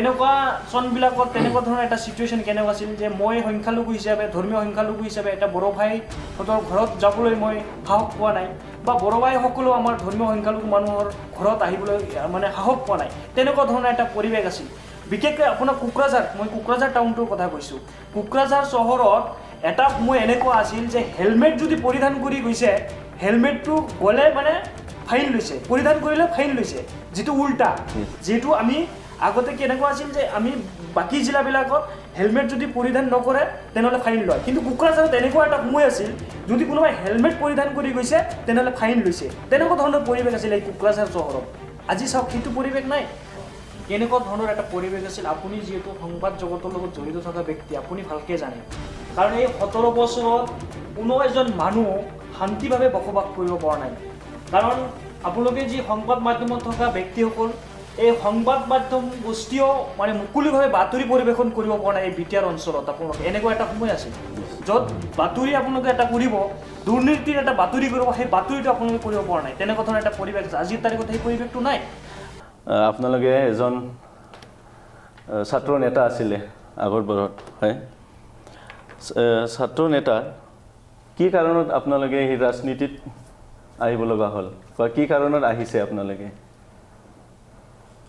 তেনেকুৱা চনবিলাকত তেনেকুৱা ধৰণৰ এটা চিটুৱেশ্যন কেনেকুৱা আছিল যে মই সংখ্যালঘু হিচাপে ধৰ্মীয় সংখ্যালঘু হিচাপে এটা বড়ো ভাইহঁতৰ ঘৰত যাবলৈ মই সাহস পোৱা নাই বা বড়ো ভাইসকলেও আমাৰ ধৰ্মীয় সংখ্যালঘু মানুহৰ ঘৰত আহিবলৈ মানে সাহস পোৱা নাই তেনেকুৱা ধৰণৰ এটা পৰিৱেশ আছিল বিশেষকৈ আপোনাৰ মই কোকৰাঝাৰ টাউনটোৰ কথা কৈছোঁ কোকৰাঝাৰ চহৰত এটা সময় এনেকুৱা আছিল যে হেলমেট যদি পৰিধান কৰি গৈছে হেলমেটটো গ'লে মানে ফাইন লৈছে পৰিধান কৰিলে ফাইন লৈছে যিটো উল্টা যিহেতু আমি আগতে কেনেকুৱা আছিল যে আমি বাকী জিলাবিলাকত হেলমেট যদি পৰিধান নকৰে তেনেহ'লে ফাইন লয় কিন্তু কোকৰাঝাৰত এনেকুৱা এটা সময় আছিল যদি কোনোবাই হেলমেট পৰিধান কৰি গৈছে তেনেহ'লে ফাইন লৈছে তেনেকুৱা ধৰণৰ পৰিৱেশ আছিল এই কোকৰাঝাৰ চহৰত আজি চাওক সেইটো পৰিৱেশ নাই কেনেকুৱা ধৰণৰ এটা পৰিৱেশ আছিল আপুনি যিহেতু সংবাদ জগতৰ লগত জড়িত থকা ব্যক্তি আপুনি ভালকৈ জানে কাৰণ এই 17 বছৰত কোনো এজন মানুহ শান্তিভাৱে বসবাস কৰিব পৰা নাই কাৰণ আপোনালোকে যি সংবাদ মাধ্যমত থকা ব্যক্তিসকল এই সংবাদ মাধ্যম গোষ্ঠীও মানে মুকলিভাৱে বাতৰি পৰিৱেশন কৰিব পৰা নাই এই বিটিআৰ অঞ্চলত আপোনালোকে এনেকুৱা এটা সময় আছিল য'ত বাতৰি আপোনালোকে এটা কৰিব দুৰ্নীতিৰ এটা বাতৰি কৰিব সেই বাতৰিটো আপোনালোকে কৰিব পৰা নাই তেনেকুৱা ধৰণৰ এটা পৰিৱেশ আজিৰ তাৰিখত সেই পৰিৱেশটো নাই আপোনালোকে এজন ছাত্ৰ নেতা আছিলে আগৰ বাৰত হয় ছাত্ৰ নেতা কি কাৰণত আপোনালোকে এই ৰাজনীতিত আহিব লগা হ'ল বা কি কাৰণত আহিছে আপোনালোকে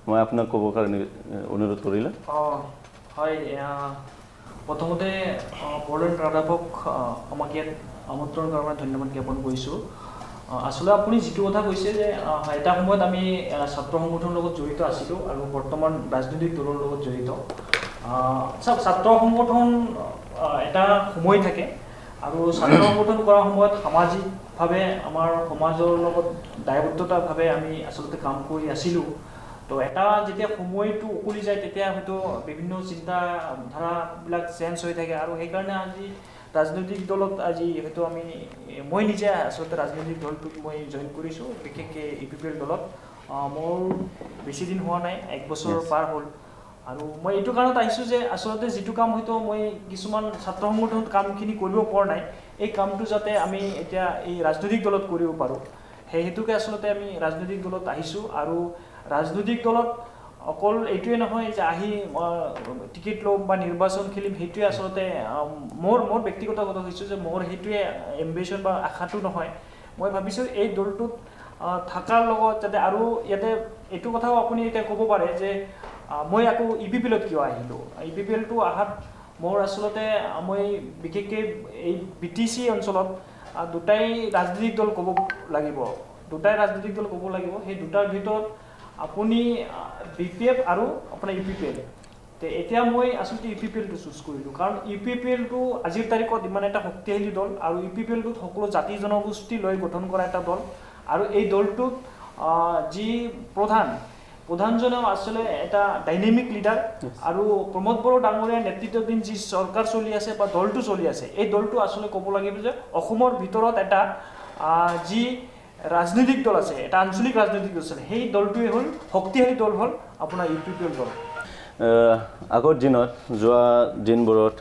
মই আপোনাক ক'ব কাৰণে অনুৰোধ কৰিলোঁ হয় প্ৰথমতে বৰ'ন ৰাধাৱক আমাক ইয়াত আমন্ত্ৰণ কৰাৰ কাৰণে ধন্যবাদ জ্ঞাপন কৰিছোঁ আচলতে আপুনি যিটো কথা কৈছে যে এটা সময়ত আমি ছাত্ৰ সংগঠনৰ লগত জড়িত আছিলোঁ আৰু বৰ্তমান ৰাজনৈতিক দলৰ লগত জড়িত চাওক ছাত্ৰ সংগঠন এটা সময় থাকে আৰু ছাত্ৰ সংগঠন কৰাৰ সময়ত সামাজিকভাৱে আমাৰ সমাজৰ লগত দায়বদ্ধতাভাৱে আমি আচলতে কাম কৰি আছিলোঁ তো এটা যেতিয়া সময়টো উকলি যায় তেতিয়া হয়তো বিভিন্ন চিন্তাধাৰাবিলাক চেঞ্জ হৈ থাকে আৰু সেইকাৰণে আজি ৰাজনৈতিক দলত আজি হয়তো মই নিজে আচলতে ৰাজনৈতিক দলটোত মই জইন কৰিছোঁ বিশেষকৈ ইউপিপিএল দলত মোৰ বেছি দিন হোৱা নাই 1 বছৰ পাৰ হ'ল আৰু মই এইটো কাৰণত আহিছোঁ যে আচলতে যিটো কাম হয়তো মই কিছুমান ছাত্ৰ সংগঠনত কামখিনি কৰিব পৰা নাই এই কামটো যাতে আমি এতিয়া এই ৰাজনৈতিক দলত কৰিব পাৰোঁ সেই হেতুকে আচলতে আমি ৰাজনৈতিক দলত আহিছোঁ আৰু ৰাজনৈতিক দলত অকল এইটোৱে নহয় যে আহি টিকেট ল'ম বা নিৰ্বাচন খেলিম সেইটোৱে আচলতে মোৰ ব্যক্তিগত কথা কৈছোঁ যে মোৰ সেইটোৱে এম্বিশ্যন বা আশাটো নহয় মই ভাবিছোঁ এই দলটোত থকাৰ লগত যাতে আৰু ইয়াতে এইটো কথাও আপুনি এতিয়া ক'ব পাৰে যে মই আকৌ ইউপিপিএলত কিয় আহিলোঁ ইউপিপিএলটো অহাত মোৰ আচলতে মই বিশেষকৈ এই বিটিচি অঞ্চলত দুটাই ৰাজনৈতিক দল ক'ব লাগিব সেই দুটাৰ ভিতৰত আপুনি বিপিএফ আৰু আপোনাৰ ইউপিপিএল এতিয়া মই আচলতে ইউপিপিএলটো চুজ কৰিলোঁ কাৰণ ইউপিপিএলটো আজিৰ তাৰিখত ইমান এটা শক্তিশালী দল আৰু ইউপিপিএলটোত সকলো জাতি জনগোষ্ঠী লৈ গঠন কৰা এটা দল আৰু এই দলটোত যি প্ৰধানজনেও আচলতে এটা ডাইনেমিক লিডাৰ আৰু প্ৰমোদ বড়ো ডাঙৰীয়াৰ নেতৃত্বাধীন যি চৰকাৰ চলি আছে বা দলটো চলি আছে এই দলটো আচলতে ক'ব লাগিব যে অসমৰ ভিতৰত এটা যি ৰাজনৈতিক দল আছে এটা আঞ্চলিক ৰাজনৈতিক দল আছে সেই দলটোৱে হ'ল শক্তিশালী দল হ'ল আপোনাৰ ইউপিপিএল দল আগৰ দিনত যোৱা দিনবোৰত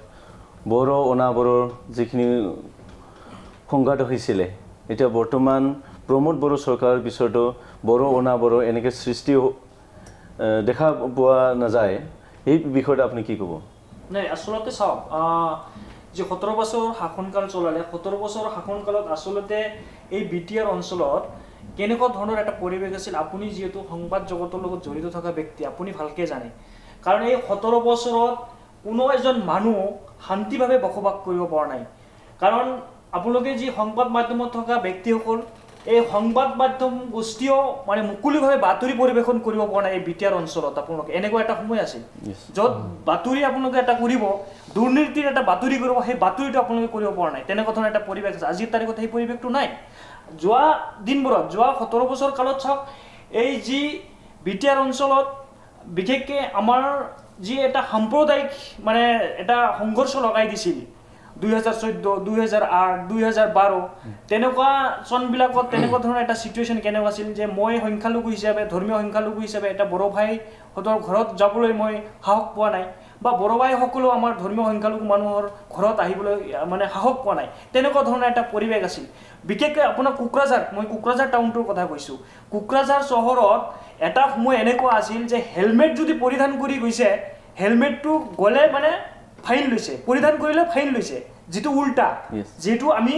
বড়ো অনাবড়োৰ যিখিনি সংঘাত হৈছিলে এতিয়া বৰ্তমান প্ৰমোদ বড়ো চৰকাৰৰ পিছতো বড়ো অনাবড়ো এনেকৈ সৃষ্টি দেখা পোৱা নাযায় এই বিষয়ত আপুনি কি ক'ব নাই আচলতে চাওক যে 17 বছৰ শাসনকাল চলালে 17 বছৰ শাসনকালত আচলতে এই বিটিআৰ অঞ্চলত কেনেকুৱা ধৰণৰ এটা পৰিৱেশ আছিল আপুনি যিহেতু সংবাদ জগতৰ লগত জড়িত থকা ব্যক্তি আপুনি ভালকৈ জানে কাৰণ এই 17 বছৰত কোনো এজন মানুহ শান্তিভাৱে বসবাস কৰিব পৰা নাই কাৰণ আপোনালোকে যি সংবাদ মাধ্যমত থকা ব্যক্তিসকল এই সংবাদ মাধ্যম গোষ্ঠীও মানে মুকলিভাৱে বাতৰি পৰিৱেশন কৰিব পৰা নাই এই বিটিআৰ অঞ্চলত আপোনালোকে এনেকুৱা এটা সময় আছিল য'ত বাতৰি আপোনালোকে এটা কৰিব দুৰ্নীতিৰ এটা বাতৰি কৰিব সেই বাতৰিটো আপোনালোকে কৰিব পৰা নাই তেনেকুৱা ধৰণৰ এটা পৰিৱেশ আছে আজিৰ তাৰিখত সেই পৰিৱেশটো নাই যোৱা দিনবোৰত যোৱা 17 বছৰ কালত চাওক এই যি বিটিআৰ অঞ্চলত বিশেষকৈ আমাৰ যি এটা সাম্প্ৰদায়িক মানে এটা সংঘৰ্ষ লগাই দিছিল 2014, 2008, 2012 তেনেকুৱা চনবিলাকত তেনেকুৱা ধৰণৰ এটা চিটুৱেশ্যন কেনেকুৱা আছিল যে মই সংখ্যালঘু হিচাপে ধৰ্মীয় সংখ্যালঘু হিচাপে এটা বড়ো ভাইহঁতৰ ঘৰত যাবলৈ মই সাহস পোৱা নাই বা বড়ো ভাইসকলেও আমাৰ ধৰ্মীয় সংখ্যালঘু মানুহৰ ঘৰত আহিবলৈ মানে সাহস পোৱা নাই তেনেকুৱা ধৰণৰ এটা পৰিৱেশ আছিল বিশেষকৈ আপোনাৰ কোকৰাঝাৰ মই কোকৰাঝাৰ টাউনটোৰ কথা কৈছোঁ কোকৰাঝাৰ চহৰত এটা সময় এনেকুৱা আছিল যে হেলমেট যদি পৰিধান কৰি গৈছে হেলমেটটো গ'লে মানে ফাইন লৈছে পৰিধান কৰিলে ফাইন লৈছে যিটো উল্টা যিহেতু আমি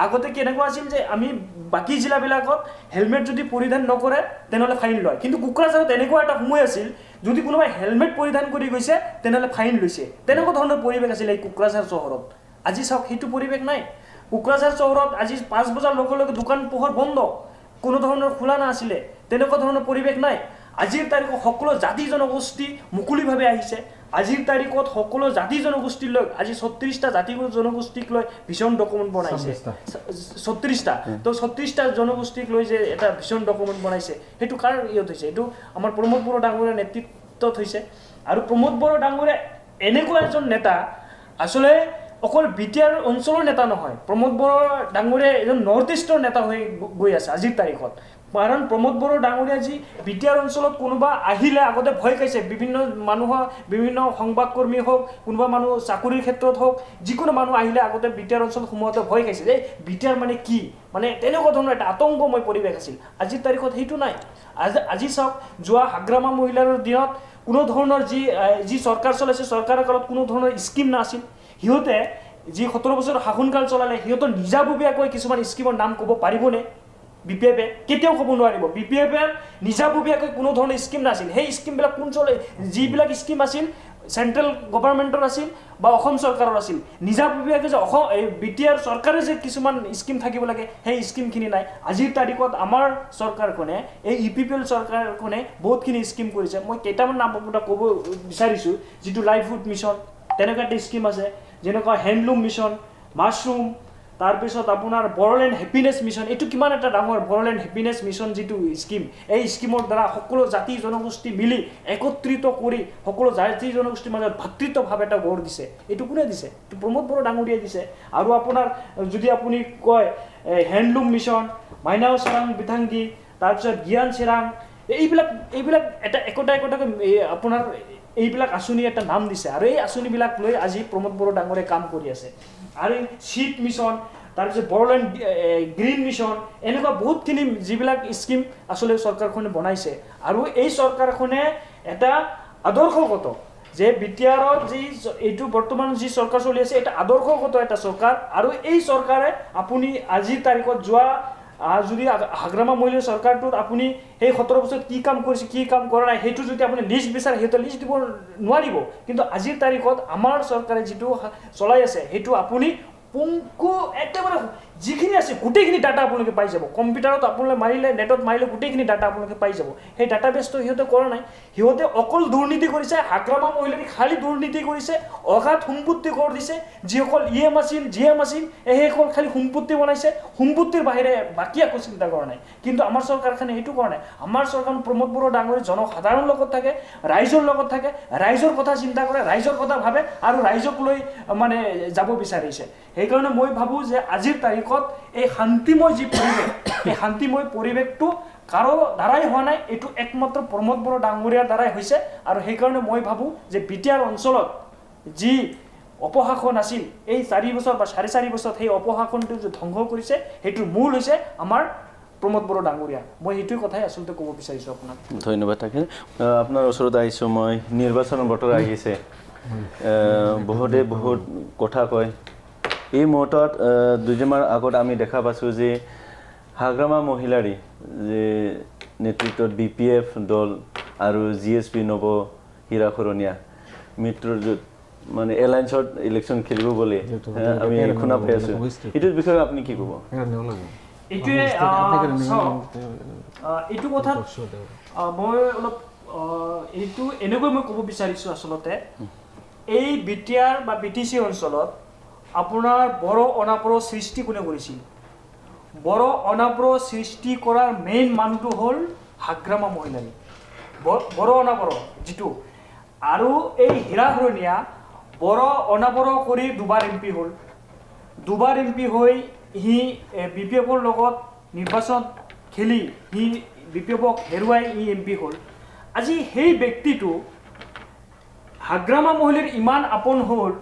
আগতে কেনেকুৱা আছিল যে আমি বাকী জিলাবিলাকত হেলমেট যদি পৰিধান নকৰে তেনেহ'লে ফাইন লয় কিন্তু কোকৰাঝাৰত এনেকুৱা এটা সময় আছিল যদি কোনোবাই হেলমেট পৰিধান কৰি গৈছে তেনেহ'লে ফাইন লৈছে তেনেকুৱা ধৰণৰ পৰিৱেশ আছিল এই কোকৰাঝাৰ চহৰত আজি চাওক সেইটো পৰিৱেশ নাই কোকৰাঝাৰ চহৰত আজি 5 বজাৰ লগে লগে দোকান পোহৰ বন্ধ কোনো ধৰণৰ খোলা নাছিলে তেনেকুৱা ধৰণৰ পৰিৱেশ নাই আজিৰ তাৰিখত সকলো জাতি জনগোষ্ঠী মুকলিভাৱে আহিছে আজিৰ তাৰিখত সকলো জাতি জনগোষ্ঠীক লৈ আজি 36টা জাতি জনগোষ্ঠীক লৈ ভীষণ ডকুমেণ্ট বনাইছে 36টা তো 36টা জনগোষ্ঠীক লৈ যে এটা ভীষণ ডকুমেণ্ট বনাইছে সেইটো কাৰ ইয়ত হৈছে এইটো আমাৰ প্ৰমোদ বড়ো ডাঙৰীয়াৰ নেতৃত্বত হৈছে আৰু প্ৰমোদ বড়ো ডাঙৰীয়া এনেকুৱা এজন নেতা আসলে অকল বিটিআৰ অঞ্চলৰ নেতা নহয় প্ৰমোদ বড়ো ডাঙৰীয়া এজন নৰ্থ ইষ্টৰ নেতা হৈ গৈ আছে আজিৰ তাৰিখত কাৰণ প্ৰমোদ বড়ো ডাঙৰীয়া যি বিটিআৰ অঞ্চলত কোনোবা আহিলে আগতে ভয় খাইছে বিভিন্ন মানুহৰ বিভিন্ন সংবাদকৰ্মী হওক কোনোবা মানুহ চাকৰিৰ ক্ষেত্ৰত হওক যিকোনো মানুহ আহিলে আগতে বিটিআৰ অঞ্চলত সোমাওঁতে ভয় খাইছে যে বিটিআৰ মানে কি মানে তেনেকুৱা ধৰণৰ এটা আতংকময় পৰিৱেশ আছিল আজিৰ তাৰিখত সেইটো নাই আজি চাওক যোৱা হাগ্ৰামা মহিলাৰ দিনত কোনো ধৰণৰ যি চৰকাৰ চলাইছে চৰকাৰৰ কালত কোনো ধৰণৰ স্কিম নাছিল সিহঁতে যি 17 বছৰ শাসনকাল চলালে সিহঁতৰ নিজাববীয়াকৈ কিছুমান স্কিমৰ নাম ক'ব পাৰিবনে বিপিএফে কেতিয়াও ক'ব নোৱাৰিব বিপিএফৰ নিজাববীয়াকৈ কোনো ধৰণৰ স্কিম নাছিল সেই স্কিমবিলাক কোন চলে যিবিলাক স্কিম আছিল চেন্ট্ৰেল গভৰ্ণমেণ্টৰ আছিল বা অসম চৰকাৰৰ আছিল নিজাববীয়াকৈ যে অসম বিটিআৰ চৰকাৰে যে কিছুমান স্কিম থাকিব লাগে সেই স্কিমখিনি নাই আজিৰ তাৰিখত আমাৰ চৰকাৰখনে এই ইপিপিএল চৰকাৰখনে বহুতখিনি স্কিম কৰিছে মই কেইটামান নাম আপোনাক ক'ব বিচাৰিছোঁ যিটো লাইভহুড মিছন তেনেকুৱা এটা স্কিম আছে যেনেকুৱা হেণ্ডলুম মিছন মাছৰুম তাৰপিছত আপোনাৰ বৰ'ন হেপিনেছ মিছন এইটো কিমান এটা ডাঙৰ বৰ'ন হেপিনেছ মিছন যিটো স্কিম এই স্কিমৰ দ্বাৰা সকলো জাতি জনগোষ্ঠী মিলি একত্ৰিত কৰি সকলো জাতি জনগোষ্ঠীৰ মাজত ভাতৃত্বভাৱ এটা গঢ় দিছে এইটো কোনে দিছে এইটো প্ৰমোদ বড়ো ডাঙৰীয়াই দিছে আৰু আপোনাৰ যদি আপুনি কয় হেণ্ডলুম মিছন মাইনাও চাৰাং বিথাংগী তাৰপিছত জ্ঞান চিৰাং এইবিলাক এটা একোটাকৈ আপোনাৰ এইবিলাক আঁচনি এটা নাম দিছে আৰু এই আঁচনিবিলাক লৈ আজি প্ৰমোদ বড়ো ডাঙৰীয়াই কাম কৰি আছে আৰু শীত মিছন তাৰপিছত বৰ'ন গ্ৰীণ মিছন এনেকুৱা বহুতখিনি যিবিলাক স্কিম আচলতে চৰকাৰখনে বনাইছে আৰু এই চৰকাৰখনে এটা আদৰ্শগত যে বিটিআৰত যি এইটো বৰ্তমান যি চৰকাৰ চলি আছে এটা আদৰ্শগত এটা চৰকাৰ আৰু এই চৰকাৰে আপুনি আজিৰ তাৰিখত যোৱা যদি হাগ্ৰামা মহিলাৰ চৰকাৰটোত আপুনি সেই 17 বছৰত কি কাম কৰিছে কি কাম কৰা নাই সেইটো যদি আপুনি লিষ্ট বিচাৰে সেইটো লিষ্ট দিব নোৱাৰিব কিন্তু আজিৰ তাৰিখত আমাৰ চৰকাৰে যিটো চলাই আছে সেইটো আপুনি পুংকু একেবাৰে যিখিনি আছে গোটেইখিনি ডাটা আপোনালোকে পাই যাব কম্পিউটাৰত আপোনালোকে মাৰিলে নেটত মাৰিলে গোটেইখিনি ডাটা আপোনালোকে পাই যাব সেই ডাটাবেছটো সিহঁতে কৰা নাই সিহঁতে অকল দুৰ্নীতি কৰিছে হাগ্ৰামা মহিলাক খালি দুৰ্নীতি কৰিছে অগাধ সম্পত্তি কৰ দিছে যিসকল ইএম আছিল জিএম আছিল সেইসকল খালি সম্পত্তি বনাইছে সম্পত্তিৰ বাহিৰে বাকী একো চিন্তা কৰা নাই কিন্তু আমাৰ চৰকাৰখনে সেইটো কৰা নাই আমাৰ চৰকাৰ প্ৰমোদ বড়ো ডাঙৰীয়া জনসাধাৰণৰ লগত থাকে ৰাইজৰ লগত থাকে ৰাইজৰ কথা চিন্তা কৰে ৰাইজৰ কথা ভাবে আৰু ৰাইজক লৈ মানে যাব বিচাৰিছে সেইকাৰণে মই ভাবোঁ যে আজিৰ তাৰিখত এই শান্তিময় যি পৰিৱেশ এই শান্তিময় পৰিৱেশটো কাৰো দ্বাৰাই হোৱা নাই এইটো একমাত্ৰ প্ৰমোদ বড়ো ডাঙৰীয়াৰ দ্বাৰাই হৈছে আৰু সেইকাৰণে মই ভাবোঁ যে বিটিআৰ অঞ্চলত যি অপশাসন আছিল এই 4 বছৰ বা 4.5 বছৰত সেই অপশাসনটো যে ধ্বংস কৰিছে সেইটোৰ মূল হৈছে আমাৰ প্ৰমোদ বড়ো ডাঙৰীয়া মই সেইটোৱে কথাই আচলতে ক'ব বিচাৰিছোঁ আপোনাক ধন্যবাদ থাকিল আপোনাৰ ওচৰত আহিছোঁ মই নিৰ্বাচনৰ বতৰ আহিছে বহুতে বহুত কথা কয় এই মুহূৰ্তত দুদিনমান আগত আমি দেখা পাইছোঁ যে হাগ্ৰামা মহিলাৰী যে নেতৃত্বত বিপিএফ দল আৰু জিএছপি নৱ হীৰাখৰণীয়া মিত্ৰজোঁট মানে এলায়েন্সত ইলেকশ্যন খেলিব বুলি আমি শুনা পাই আছোঁ এইটোৰ বিষয়ে আপুনি কি ক'ব এইটো কথাত মই অলপ এইটো এনেকৈ মই ক'ব বিচাৰিছোঁ আচলতে এই বিটিআৰ বা বিটিচি অঞ্চলত আপোনাৰ বড়ো অনাপৰ সৃষ্টি কোনে কৰিছিল বড়ো অনাপৰ সৃষ্টি কৰাৰ মেইন মানুহটো হ'ল হাগ্ৰামা মহিলাৰী বড়ো অনাপৰ যিটো আৰু এই হীৰাখৰণীয়া বড়ো অনাপৰ কৰি দুবাৰ এমপি হ'ল দুবাৰ এমপি হৈ সি বিপিএফৰ লগত নিৰ্বাচন খেলি সি বিপিএফক হেৰুৱাই ই এমপি হ'ল আজি সেই ব্যক্তিটো হাগ্ৰামা মহিলাৰ ইমান আপন হ'ল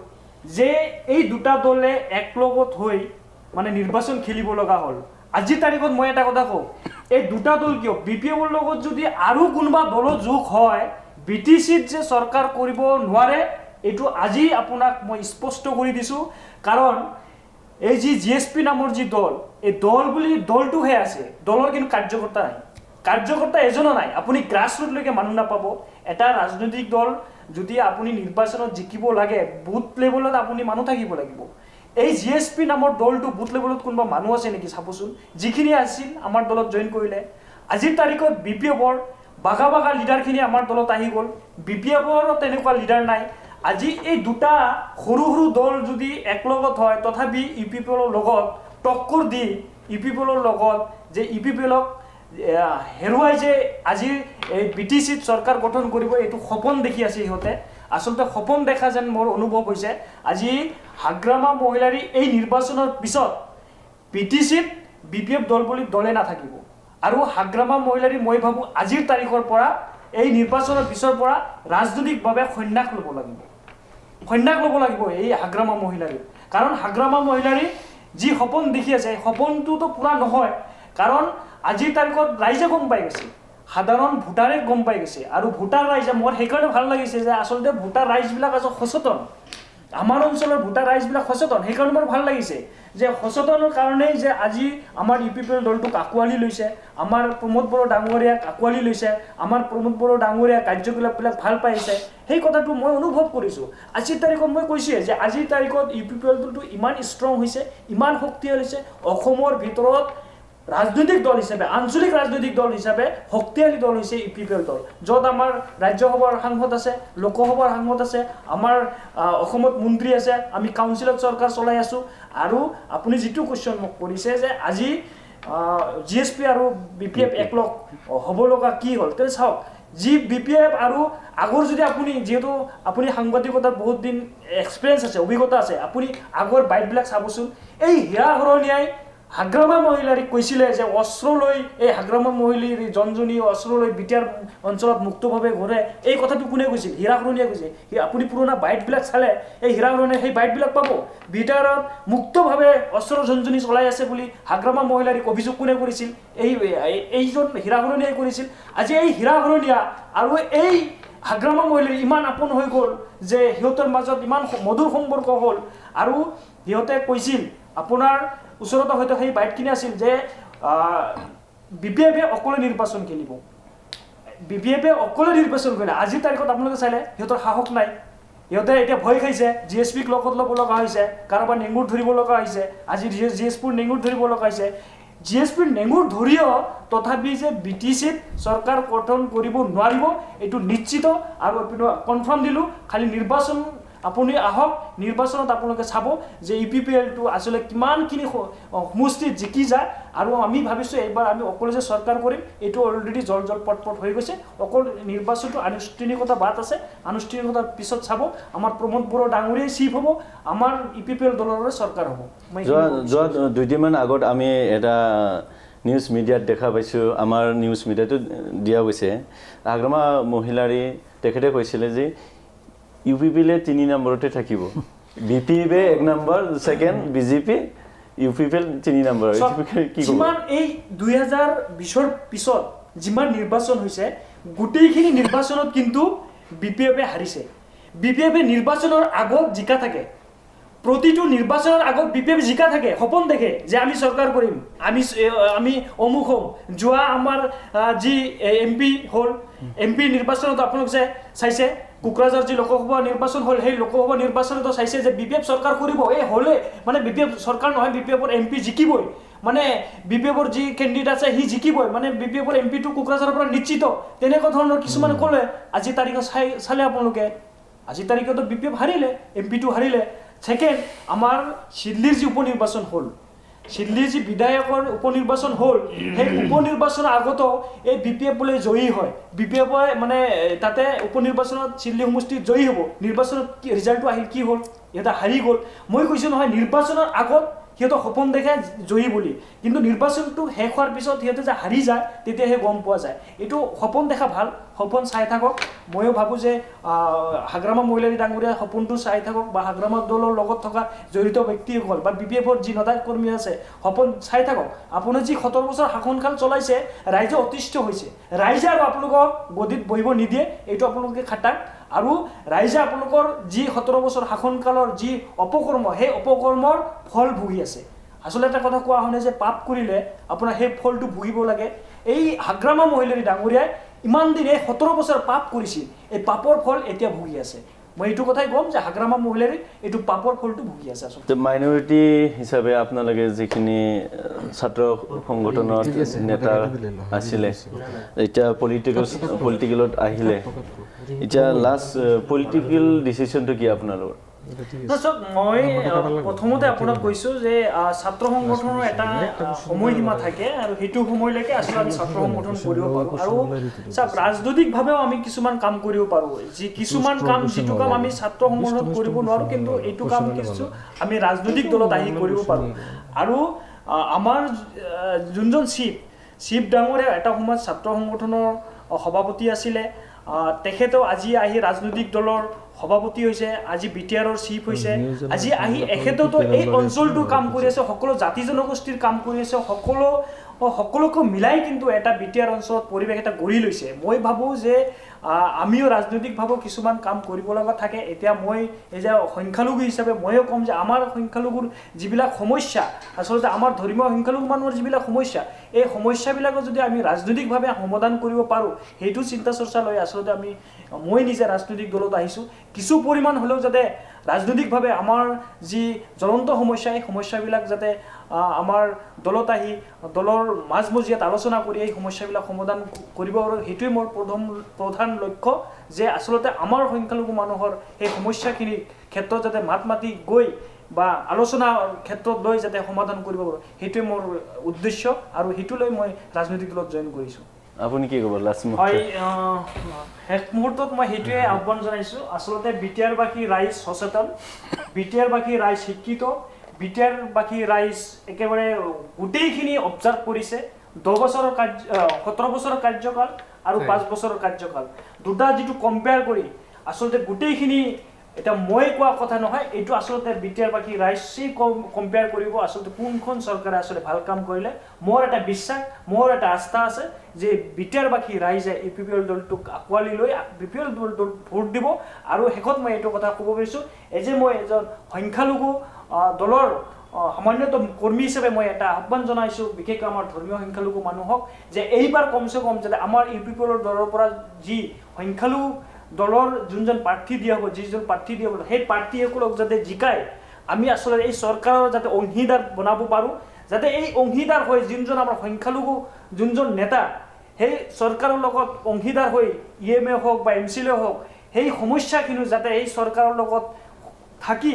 যে এই দুটা দলে একলগত হৈ মানে নিৰ্বাচন খেলিব লগা হ'ল আজিৰ তাৰিখত মই এটা কথা কওঁ এই দুটা দল কিয় বিপিএফৰ লগত যদি আৰু কোনোবা দলৰ যোগ হয় বিটিচিত যে চৰকাৰ কৰিব নোৱাৰে এইটো আজি আপোনাক মই স্পষ্ট কৰি দিছোঁ কাৰণ এই যি জিএছপি নামৰ যি দল এই দল বুলি দলটোহে আছে দলৰ কিন্তু কাৰ্যকৰ্তা নাই কাৰ্যকৰ্তা এজনো নাই আপুনি গ্ৰাছৰুটলৈকে মানুহ নাপাব এটা ৰাজনৈতিক দল যদি আপুনি নিৰ্বাচনত জিকিব লাগে বুথ লেভেলত আপুনি মানুহ থাকিব লাগিব এই জিএছপি নামৰ দলটো বুথ লেভেলত কোনোবা মানুহ আছে নেকি চাবচোন যিখিনি আছিল আমাৰ দলত জইন কৰিলে আজিৰ তাৰিখত বিপিএফৰ বাঘা বাঘা লিডাৰখিনি আমাৰ দলত আহি গ'ল বিপিএফৰো তেনেকুৱা লিডাৰ নাই আজি এই দুটা সৰু সৰু দল যদি একলগত হয় তথাপি ইউপিপিএলৰ লগত টক্কৰ দি ইউপিপিএলৰ লগত যে ইউপিপিএলক হেৰুৱাই যে আজিৰ এই বিটিচিত চৰকাৰ গঠন কৰিব এইটো সপোন দেখি আছে সিহঁতে আচলতে সপোন দেখা যেন মোৰ অনুভৱ হৈছে আজি হাগ্ৰামা মহিলাৰী এই নিৰ্বাচনৰ পিছত বিটিচিত বিপিএফ দল বুলি দলে নাথাকিব আৰু হাগ্ৰামা মহিলাৰী মই ভাবোঁ আজিৰ তাৰিখৰ পৰা এই নিৰ্বাচনৰ পিছৰ পৰা ৰাজনৈতিকভাৱে সন্ন্যাস ল'ব লাগিব এই হাগ্ৰামা মহিলাৰী কাৰণ হাগ্ৰামা মহিলাৰী যি সপোন দেখি আছে সপোনটোতো পূৰা নহয় কাৰণ আজিৰ তাৰিখত ৰাইজে গম পাই গৈছে সাধাৰণ ভোটাৰে গম পাই গৈছে আৰু ভোটাৰ ৰাইজে মোৰ সেইকাৰণে ভাল লাগিছে যে আচলতে ভোটাৰ ৰাইজবিলাক আছে সচেতন আমাৰ অঞ্চলৰ ভোটাৰ ৰাইজবিলাক সচেতন সেইকাৰণে মোৰ ভাল লাগিছে যে সচেতনৰ কাৰণেই যে আজি আমাৰ ইউপিপিএল দলটোক আঁকোৱালি লৈছে আমাৰ প্ৰমোদ বড়ো ডাঙৰীয়াক আঁকোৱালি লৈছে আমাৰ প্ৰমোদ বড়ো ডাঙৰীয়া কাৰ্যকলাপবিলাক ভাল পাইছে সেই কথাটো মই অনুভৱ কৰিছোঁ আজিৰ তাৰিখত মই কৈছোঁৱে যে আজিৰ তাৰিখত ইউপিপিএল দলটো ইমান ষ্ট্ৰং হৈছে ইমান শক্তিশালী হৈছে অসমৰ ভিতৰত ৰাজনৈতিক দল হিচাপে আঞ্চলিক ৰাজনৈতিক দল হিচাপে শক্তিশালী দল হৈছে ইউপিপিএল দল য'ত আমাৰ ৰাজ্যসভাৰ সাংসদ আছে লোকসভাৰ সাংসদ আছে আমাৰ অসমত মন্ত্ৰী আছে আমি কাউন্সিলত চৰকাৰ চলাই আছোঁ আৰু আপুনি যিটো কুৱেশ্যন মোক কৰিছে যে আজি জিএছপি আৰু বিপিএফ একলগ হ'ব লগা কি হ'ল তেনে চাওক যি বিপিএফ আৰু আগৰ যদি আপুনি যিহেতু আপুনি সাংবাদিকতাত বহুত দিন এক্সপিৰিয়েঞ্চ আছে অভিজ্ঞতা আছে আপুনি আগৰ বাইটবিলাক চাবচোন এই হীৰা হৰণীয়াই হাগ্ৰামা মহিলাৰীক কৈছিলে যে অস্ত্ৰ লৈ এই হাগ্ৰামা মহিলাৰ জনজনী অস্ত্ৰ লৈ বিটিয়াৰ অঞ্চলত মুক্তভাৱে ঘূৰে এই কথাটো কোনে কৈছিল হীৰা হৰণীয়াই কৈছে আপুনি পুৰণা বাইটবিলাক চালে এই হীৰা হৰণীয়াই সেই বাইটবিলাক পাব বিটিয়াৰত মুক্তভাৱে অস্ত্ৰ জনজনী চলাই আছে বুলি হাগ্ৰামা মহিলাৰীক অভিযোগ কোনে কৰিছিল এইজন হীৰা হৰণীয়াই কৰিছিল আজি এই হীৰা হৰণীয়া আৰু এই হাগ্ৰামা মহিলাৰ ইমান আপন হৈ গ'ল যে সিহঁতৰ মাজত ইমান মধুৰ সম্পৰ্ক হ'ল আৰু সিহঁতে কৈছিল আপোনাৰ ওচৰতে হয়তো সেই বাইটখিনি আছিল যে বিপিএফে অকলে নিৰ্বাচন খেলিব বিপিএফে অকলে নিৰ্বাচন কৰিলে আজিৰ তাৰিখত আপোনালোকে চালে সিহঁতৰ সাহস নাই সিহঁতে এতিয়া ভয় খাইছে জিএছপিক লগত ল'ব লগা হৈছে কাৰোবাৰ নেঙুৰ ধৰিব লগা হৈছে আজি জিএছপিৰ নেঙুৰ ধৰিব লগা হৈছে জিএছপিৰ নেঙুৰ ধৰিও তথাপি যে বিটিচিত চৰকাৰ গঠন কৰিব নোৱাৰিব এইটো নিশ্চিত আৰু কনফাৰ্ম দিলোঁ খালি নিৰ্বাচন আপুনি আহক নিৰ্বাচনত আপোনালোকে চাব যে ইউপিপিএলটো আচলতে কিমানখিনি সমষ্টিত জিকি যায় আৰু আমি ভাবিছোঁ এইবাৰ আমি অকলে যে চৰকাৰ কৰিম এইটো অলৰেডি জল পট হৈ গৈছে অকল নিৰ্বাচনটো আনুষ্ঠানিকতা বাট আছে আনুষ্ঠানিকতাৰ পিছত চাব আমাৰ প্ৰমোদ বড়ো ডাঙৰীয়াই চিফ হ'ব আমাৰ ইউপিপিএল দলৰে চৰকাৰ হ'ব যোৱা দুদিনমান আগত আমি এটা নিউজ মিডিয়াত দেখা পাইছোঁ আমাৰ নিউজ মিডিয়াটো দিয়া গৈছে হাগ্ৰামা মহিলাৰী তেখেতে কৈছিলে যে ইউপিপিএলে 3 নম্বৰতে থাকিব বিপিএফে 1 number second BJP UPPL 3 number যিমান এই 2020ৰ পিছত যিমান নিৰ্বাচন হৈছে গোটেইখিনি নিৰ্বাচনত কিন্তু বিপিএফে হাৰিছে বিপিএফে নিৰ্বাচনৰ আগত জিকা থাকে প্ৰতিটো নিৰ্বাচনৰ আগত বিপিএফ জিকা থাকে সপোন দেখে যে আমি চৰকাৰ কৰিম আমি অমুক হ'ম যোৱা আমাৰ যি এমপি হ'ল এমপি নিৰ্বাচনত আপোনালোকে চাইছে কোকৰাঝাৰ যি লোকসভা নিৰ্বাচন হ'ল সেই লোকসভা নিৰ্বাচনতো চাইছে যে বিপিএফ চৰকাৰ কৰিব এই হ'লে মানে বিপিএফ চৰকাৰ নহয় বিপিএফৰ এমপি জিকিবই মানে বিপিএফৰ যি কেণ্ডিডেট আছে সি জিকিবই মানে বিপিএফৰ এমপিটো কোকৰাঝাৰৰ পৰা নিশ্চিত তেনেকুৱা ধৰণৰ কিছুমানে ক'লে আজি তাৰিখত চালে আপোনালোকে আজি তাৰিখতো বিপিএফ হাৰিলে এমপিটো হাৰিলে সেকেন্ড আমাৰ চিডলিৰ যি উপনিৰ্বাচন হ'ল চিডলিৰ যি বিধায়কৰ উপনিৰ্বাচন হ'ল সেই উপনিৰ্বাচনৰ আগতো এই বিপিএফ বোলে জয়ী হয় বিপিএফে মানে তাতে উপনিৰ্বাচনত চিডলি সমষ্টিত জয়ী হ'ব নিৰ্বাচনত কি ৰিজাল্টটো আহিল কি হ'ল এটা হাৰি গ'ল মই কৈছোঁ নহয় নিৰ্বাচনৰ আগত সিহঁতৰ সপোন দেখে জয়ী বুলি, কিন্তু নিৰ্বাচনটো শেষ হোৱাৰ পিছত সিহঁতে যে হাৰি যায় তেতিয়াহে গম পোৱা যায়। এইটো সপোন দেখা ভাল, সপোন চাই থাকক। ময়ো ভাবোঁ যে হাগ্ৰামা মহিলাৰী ডাঙৰীয়া সপোনটো চাই থাকক, বা হাগ্ৰামা দলৰ লগত থকা জড়িত ব্যক্তিসকল বা BPFৰ যি নেতা কৰ্মী আছে সপোন চাই থাকক। আপুনি যি 17 বছৰ শাসনকাল চলাইছে, ৰাইজে অতিষ্ঠ হৈছে। ৰাইজে আৰু আপোনালোকক গদিত বহিব নিদিয়ে, এইটো আপোনালোকে খাটাক। আৰু ৰাইজে আপোনালোকৰ যি 17 বছৰ শাসনকালৰ যি অপকৰ্ম, সেই অপকৰ্মৰ ফল ভুগি আছে। আচলতে এটা কথা কোৱা শুনে যে পাপ কৰিলে আপোনাৰ সেই ফলটো ভুগিব লাগে। এই হাগ্ৰামা মহিলাৰী ডাঙৰীয়াই ইমান দিন এই 17 বছৰ পাপ কৰিছিল, এই পাপৰ ফল এতিয়া ভুগি আছে। মই এইটো কথাই ক'ম যে হাগ্ৰামা মহিলাৰী এইটো পাপৰ ফলটো ভুগি আছে। আচলতে মাইনৰিটি হিচাপে আপোনালোকে যিখিনি ছাত্ৰ সংগঠনৰ নেতা আছিলে, এতিয়া পলিটিকেলত আহিলে, এতিয়া লাষ্ট পলিটিকেল ডিচিশ্যনটো কি আপোনালোকৰ? চাওক, মই প্ৰথমতে আপোনাক কৈছোঁ যে ছাত্ৰ সংগঠনৰ এটা সময়সীমা থাকে, আৰু সেইটো সময়লৈকে আচলতে আমি ছাত্ৰ সংগঠন কৰিব পাৰোঁ। আৰু চাওক, ৰাজনৈতিকভাৱেও আমি কিছুমান কাম কৰিব পাৰোঁ। কিছুমান কাম, যিটো কাম আমি ছাত্ৰ সংগঠন কৰিব নোৱাৰোঁ, কিন্তু এইটো কাম কিছু আমি ৰাজনৈতিক দলত আহি কৰিব পাৰোঁ। আৰু আমাৰ যোনজন চিফ ডাঙৰীয়া এটা সময়ত ছাত্ৰ সংগঠনৰ সভাপতি আছিলে, তেখেতেও আজি আহি ৰাজনৈতিক দলৰ সভাপতি হৈছে, আজি BTRৰ চিফ হৈছে। আজি আহি এখেতেতো এই অঞ্চলটোৰ কাম কৰি আছে, সকলো জাতি জনগোষ্ঠীৰ কাম কৰি আছে, সকলোকে মিলাই কিন্তু এটা BTR অঞ্চলত পৰিৱেশ এটা গঢ়ি লৈছে। মই ভাবোঁ যে আমিও ৰাজনৈতিকভাৱেও কিছুমান কাম কৰিব লগা থাকে। এতিয়া মই এই যে সংখ্যালঘু হিচাপে ময়ো ক'ম যে আমাৰ সংখ্যালঘুৰ যিবিলাক সমস্যা, আচলতে আমাৰ ধৰ্মীয় সংখ্যালঘু মানুহৰ যিবিলাক সমস্যা, এই সমস্যাবিলাকো যদি আমি ৰাজনৈতিকভাৱে সমাধান কৰিব পাৰোঁ, সেইটো চিন্তা চৰ্চা লৈ আচলতে মই নিজে ৰাজনৈতিক দলত আহিছোঁ। কিছু পৰিমাণ হ'লেও যাতে ৰাজনৈতিকভাৱে আমাৰ যি জ্বলন্ত সমস্যা, এই সমস্যাবিলাক যাতে আমাৰ দলত আহি দলৰ মাজমজিয়াত আলোচনা কৰি এই সমস্যাবিলাক সমাধান কৰিব পাৰোঁ, সেইটোৱে মোৰ প্ৰধান লক্ষ্য। যে আচলতে আমাৰ সংখ্যালঘু মানুহৰ সেই সমস্যাখিনিৰ ক্ষেত্ৰত যাতে মাত মাতি গৈ বা আলোচনাৰ ক্ষেত্ৰত লৈ যাতে সমাধান কৰিব পাৰোঁ, সেইটোৱে মোৰ উদ্দেশ্য। আৰু সেইটো লৈ মই ৰাজনৈতিক দলত জইন কৰিছোঁ। আপুনি কি ক'ব লাষ্ট? হয়, শেষ মুহূৰ্তত মই সেইটোৱে আহ্বান জনাইছোঁ। আচলতে BTR-বাসী ৰাইজ সচেতন, BTR-বাসী ৰাইজ শিক্ষিত, BTR-বাসী ৰাইজ একেবাৰে গোটেইখিনি অবজাৰ্ভ কৰিছে। 17 বছৰৰ কাৰ্যকাল আৰু 5 বছৰৰ কাৰ্যকাল, দুটা যিটো কম্পেয়াৰ কৰি আচলতে গোটেইখিনি, এতিয়া মই কোৱা কথা নহয়, এইটো আচলতে BTR-বাসী ৰাইজেই কম্পেয়াৰ কৰিব আচলতে কোনখন চৰকাৰে আচলতে ভাল কাম কৰিলে। মোৰ এটা বিশ্বাস, মোৰ এটা আস্থা আছে যে BTR-বাসী ৰাইজে UPPL দলটোক আঁকোৱালি লৈ UPPL দলটোক ভোট দিব। আৰু শেষত মই এইটো কথা ক'ব বিচাৰিছোঁ, যে মই এজন সংখ্যালঘু দলৰ সামান্যতম কৰ্মী হিচাপে মই এটা আহ্বান জনাইছোঁ, বিশেষকৈ আমাৰ ধৰ্মীয় সংখ্যালঘু মানুহক, যে এইবাৰ কমচে কম যাতে আমাৰ UPPL দলৰ পৰা যি সংখ্যালঘু দলৰ যোনজন প্ৰাৰ্থী দিয়া হ'ব, যিজন প্ৰাৰ্থী দিয়া হ'ব, সেই প্ৰাৰ্থীসকলক যাতে জিকাই আমি আচলতে এই চৰকাৰৰ যাতে অংশীদাৰ বনাব পাৰোঁ, যাতে এই অংশীদাৰ হৈ যোনজন আমাৰ সংখ্যালঘু যোনজন নেতা, সেই চৰকাৰৰ লগত অংশীদাৰ হৈ EMA হওক বা MCLA হওক, সেই সমস্যাখিনি যাতে এই চৰকাৰৰ লগত থাকি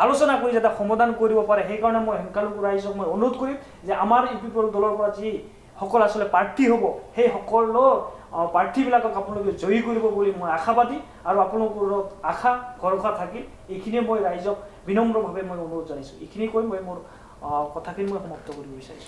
আলোচনা কৰি যাতে সমাধান কৰিব পাৰে। সেইকাৰণে মই সংখ্যালঘু ৰাইজক মই অনুৰোধ কৰিম যে আমাৰ UPPL দলৰ পৰা যিসকল আচলতে প্ৰাৰ্থী হ'ব, সেই সকলো প্ৰাৰ্থীবিলাকক আপোনালোকে জয়ী কৰিব বুলি মই আশাবাদী। আৰু আপোনালোকৰ আশা ভৰসা থাকিল। এইখিনিয়ে মই ৰাইজক বিনম্ৰভাৱে মই অনুৰোধ জনাইছোঁ। এইখিনি কৈ মই মোৰ কথাখিনি মই সমাপ্ত কৰিব বিচাৰিছোঁ।